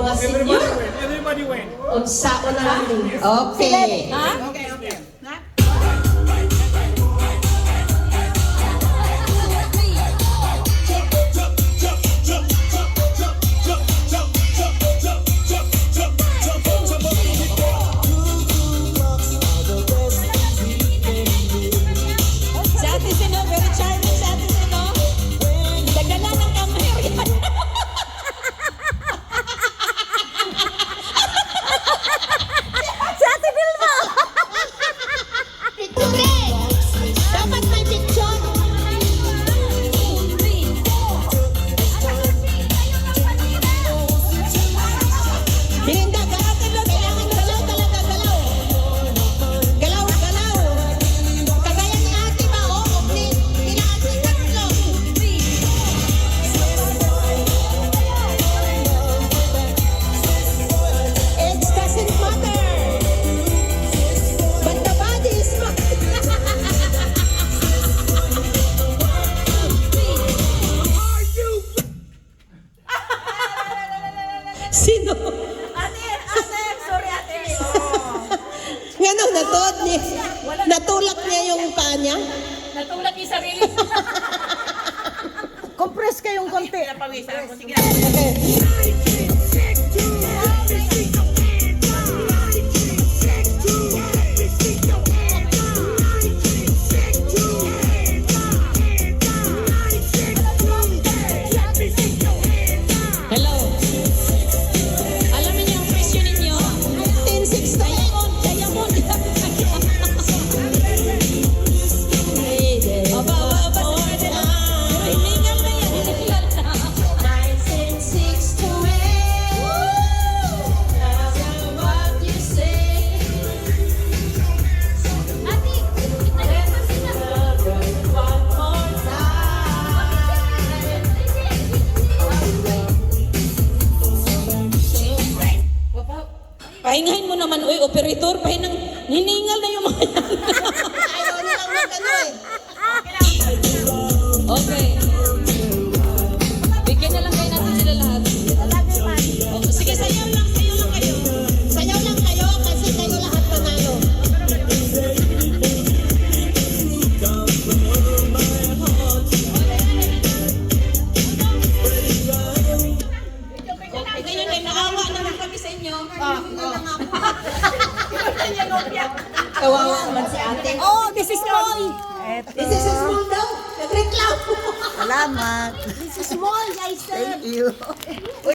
mga senior. Everybody win. Unsao na lang. Okay. Ha? Okay. Si Ate Sino, very charming si Ate Sino. Dagdagan ng kamay. Si Ate Vilma. Dapat may picture. Linda, galatin lang. Kailangan galaw talaga, galaw. Galaw, galaw. Kagaya ni ate ba, oh, tinaas ni tatlo. It doesn't matter. But the body is Sino? Sorry ate. Ngano, natuod niya. Natulak niya yung paa niya. Natulak yung sarili. Compress kayong konti. Napawisan ako. Sige. Okay. Hello. Alam niyo ang presyo ninyo? 10,600. Diamond. Aba, pwede na. Hiningal na yan. Hiningal na. 1968. What you say? Ate, One more time. Pahingahin mo naman, oy, operator. Hiningal na yung mga yan. Ayaw nilang mag-ano eh. Okay. Bigyan na lang kayo natin sila lahat. Oh, sige, sayaw lang kayo. Sayaw lang kayo kasi kayo lahat panalo. Okay, yun eh, naawa naman kami sa inyo. Kawawa naman si ate. Oh, this is small. This is a small daw. Nagreklamo. Salamat. This is small, I said. Thank you.